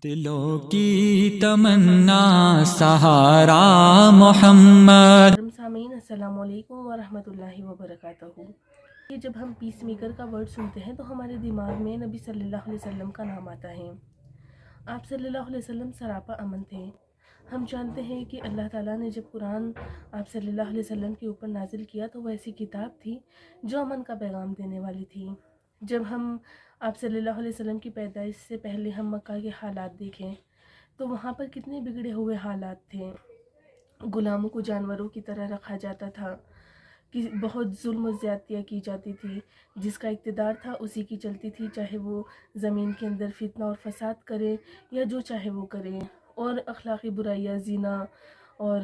دلوں کی تمنا سہارا محمد۔ سامعین السلام علیکم ورحمۃ اللہ وبرکاتہ۔ یہ جب ہم پیس میکر کا ورڈ سنتے ہیں تو ہمارے دماغ میں نبی صلی اللہ علیہ وسلم کا نام آتا ہے۔ آپ صلی اللہ علیہ وسلم سراپا امن تھے۔ ہم جانتے ہیں کہ اللہ تعالیٰ نے جب قرآن آپ صلی اللہ علیہ وسلم کے اوپر نازل کیا تو وہ ایسی کتاب تھی جو امن کا پیغام دینے والی تھی۔ جب ہم آپ صلی اللہ علیہ وسلم کی پیدائش سے پہلے ہم مکہ کے حالات دیکھیں تو وہاں پر کتنے بگڑے ہوئے حالات تھے۔ غلاموں کو جانوروں کی طرح رکھا جاتا تھا، کہ بہت ظلم و زیادتیاں کی جاتی تھی، جس کا اقتدار تھا اسی کی چلتی تھی، چاہے وہ زمین کے اندر فتنہ اور فساد کرے یا جو چاہے وہ کرے، اور اخلاقی برائیاں، زنا اور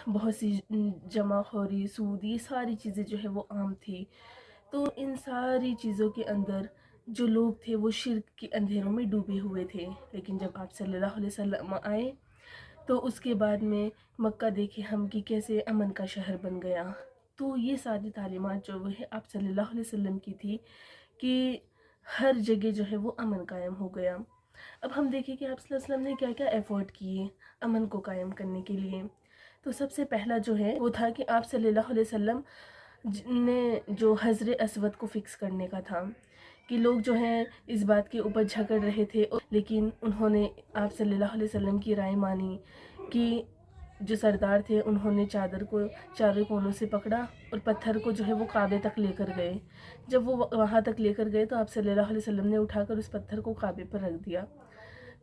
بہت سی جمع خوری، سود، یہ ساری چیزیں جو ہے وہ عام تھی۔ تو ان ساری چیزوں کے اندر جو لوگ تھے وہ شرک کے اندھیروں میں ڈوبے ہوئے تھے، لیکن جب آپ صلی اللہ علیہ وسلم آئے تو اس کے بعد میں مکہ دیکھے ہم کہ کیسے امن کا شہر بن گیا۔ تو یہ ساری تعلیمات جو وہ ہے آپ صلی اللہ علیہ وسلم کی تھی کہ ہر جگہ جو ہے وہ امن قائم ہو گیا۔ اب ہم دیکھیں کہ آپ صلی اللہ علیہ وسلم نے کیا کیا ایفورٹ کیے امن کو قائم کرنے کے لیے۔ تو سب سے پہلا جو ہے وہ تھا کہ آپ صلی اللہ علیہ وسلم نے جو حجر اسود کو فکس کرنے کا تھا، کہ لوگ جو ہیں اس بات کے اوپر جھگڑ رہے تھے، لیکن انہوں نے آپ صلی اللہ علیہ وسلم کی رائے مانی کہ جو سردار تھے انہوں نے چادر کو چاروں کونوں سے پکڑا اور پتھر کو جو ہے وہ کعبے تک لے کر گئے۔ جب وہ وہاں تک لے کر گئے تو آپ صلی اللہ علیہ وسلم نے اٹھا کر اس پتھر کو کعبے پر رکھ دیا۔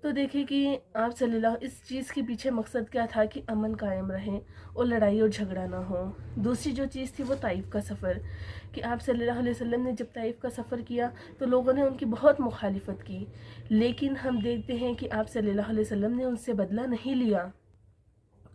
تو دیکھیں کہ آپ صلی اللہ اس چیز کے پیچھے مقصد کیا تھا کہ امن قائم رہے اور لڑائی اور جھگڑا نہ ہو۔ دوسری جو چیز تھی وہ طائف کا سفر، کہ آپ صلی اللہ علیہ وسلم نے جب طائف کا سفر کیا تو لوگوں نے ان کی بہت مخالفت کی، لیکن ہم دیکھتے ہیں کہ آپ صلی اللہ علیہ وسلم نے ان سے بدلہ نہیں لیا،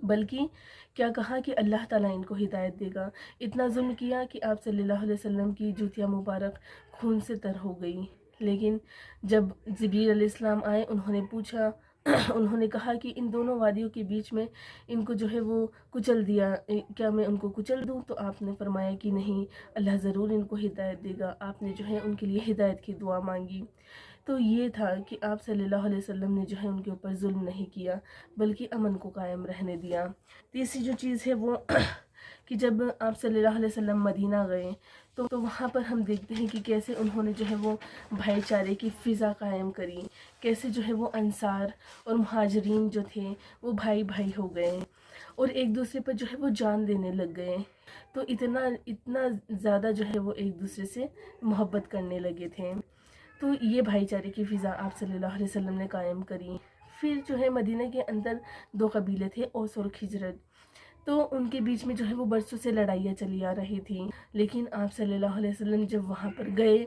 بلکہ کیا کہا کہ اللہ تعالیٰ ان کو ہدایت دے گا۔ اتنا ظلم کیا کہ آپ صلی اللہ علیہ وسلم کی جوتیاں مبارک خون سے تر ہو گئی، لیکن جب جبریل علیہ السلام آئے انہوں نے پوچھا انہوں نے کہا کہ ان دونوں وادیوں کے بیچ میں ان کو جو ہے وہ کچل دیا، کیا میں ان کو کچل دوں؟ تو آپ نے فرمایا کہ نہیں، اللہ ضرور ان کو ہدایت دے گا۔ آپ نے جو ہے ان کے لیے ہدایت کی دعا مانگی۔ تو یہ تھا کہ آپ صلی اللہ علیہ وسلم نے جو ہے ان کے اوپر ظلم نہیں کیا بلکہ امن کو قائم رہنے دیا۔ تیسری جو چیز ہے وہ کہ جب آپ صلی اللہ علیہ وسلم مدینہ گئے تو وہاں پر ہم دیکھتے ہیں کہ کیسے انہوں نے جو ہے وہ بھائی چارے کی فضا قائم کری، کیسے جو ہے وہ انصار اور مہاجرین جو تھے وہ بھائی بھائی ہو گئے اور ایک دوسرے پر جو ہے وہ جان دینے لگ گئے۔ تو اتنا زیادہ جو ہے وہ ایک دوسرے سے محبت کرنے لگے تھے۔ تو یہ بھائی چارے کی فضا آپ صلی اللہ علیہ وسلم نے قائم کری۔ پھر جو ہے مدینہ کے اندر دو قبیلے تھے، اوس اور خزرج، تو ان کے بیچ میں جو ہے وہ برسوں سے لڑائیاں چلی آ رہی تھیں، لیکن آپ صلی اللہ علیہ وسلم جب وہاں پر گئے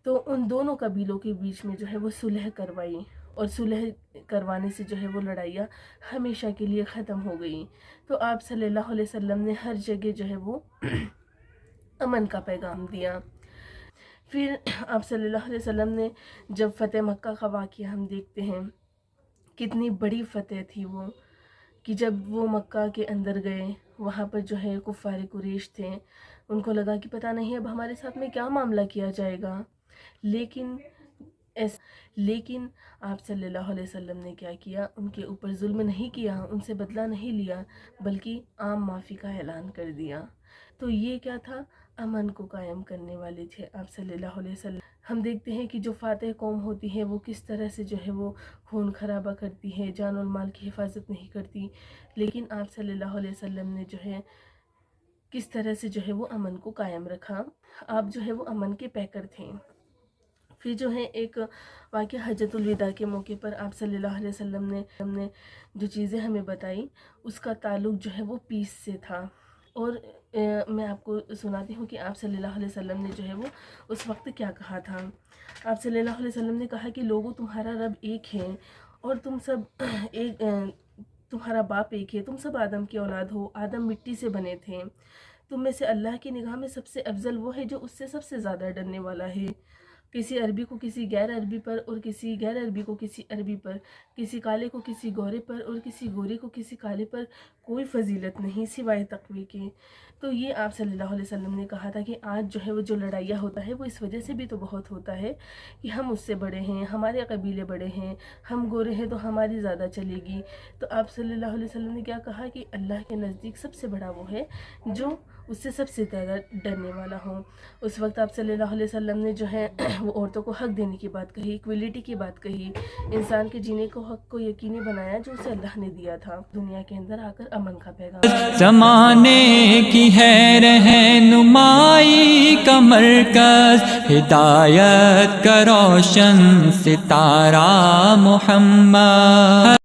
تو ان دونوں قبیلوں کے بیچ میں جو ہے وہ صلح کروائی، اور صلح کروانے سے جو ہے وہ لڑائیاں ہمیشہ کے لیے ختم ہو گئیں۔ تو آپ صلی اللہ علیہ وسلم نے ہر جگہ جو ہے وہ امن کا پیغام دیا۔ پھر آپ صلی اللہ علیہ وسلم نے جب فتح مکہ کا واقعہ ہم دیکھتے ہیں، کتنی بڑی فتح تھی وہ، کہ جب وہ مکہ کے اندر گئے وہاں پر جو ہے کفار قریش تھے، ان کو لگا کہ پتہ نہیں اب ہمارے ساتھ میں کیا معاملہ کیا جائے گا، لیکن آپ صلی اللہ علیہ وسلم نے کیا کیا، ان کے اوپر ظلم نہیں کیا، ان سے بدلہ نہیں لیا، بلکہ عام معافی کا اعلان کر دیا۔ تو یہ کیا تھا؟ امن کو قائم کرنے والے تھے آپ صلی اللہ علیہ وسلم۔ ہم دیکھتے ہیں کہ جو فاتح قوم ہوتی ہے وہ کس طرح سے جو ہے وہ خون خرابہ کرتی ہے، جان اور مال کی حفاظت نہیں کرتی، لیکن آپ صلی اللہ علیہ وسلم نے جو ہے کس طرح سے جو ہے وہ امن کو قائم رکھا۔ آپ جو ہے وہ امن کے پیکر تھے۔ پھر جو ہے ایک واقعہ حجۃ الوداع کے موقع پر آپ صلی اللہ علیہ وسلم نے جو چیزیں ہمیں بتائی اس کا تعلق جو ہے وہ پیس سے تھا، اور میں آپ کو سناتی ہوں کہ آپ صلی اللہ علیہ وسلم نے جو ہے وہ اس وقت کیا کہا تھا۔ آپ صلی اللہ علیہ وسلم نے کہا کہ لوگوں، تمہارا رب ایک ہے اور تم سب ایک، تمہارا باپ ایک ہے، تم سب آدم کی اولاد ہو، آدم مٹی سے بنے تھے، تم میں سے اللہ کی نگاہ میں سب سے افضل وہ ہے جو اس سے سب سے زیادہ ڈرنے والا ہے۔ کسی عربی کو کسی غیر عربی پر اور کسی غیر عربی کو کسی عربی پر، کسی کالے کو کسی گورے پر اور کسی گورے کو کسی کالے پر کوئی فضیلت نہیں سوائے تقوی کے۔ تو یہ آپ صلی اللہ علیہ وسلم نے کہا تھا کہ آج جو ہے وہ جو لڑائیاں ہوتا ہے وہ اس وجہ سے بھی تو بہت ہوتا ہے کہ ہم اس سے بڑے ہیں، ہمارے قبیلے بڑے ہیں، ہم گورے ہیں تو ہماری زیادہ چلے گی۔ تو آپ صلی اللہ علیہ وسلم نے کیا کہا کہ اللہ کے نزدیک سب سے بڑا وہ ہے جو اس سے سب سے زیادہ ڈرنے والا ہو۔ اس وقت آپ صلی اللہ علیہ وسلم نے جو ہے وہ عورتوں کو حق دینے کی بات کہی، ایکویلٹی کی بات کہی، انسان کے جینے کو حق کو یقینی بنایا جو اسے اللہ نے دیا تھا، دنیا کے اندر آ کر امن کا پیغام۔ زمانے کی ہے رہنمائی کا مرکز، ہدایت کا روشن ستارہ محمد۔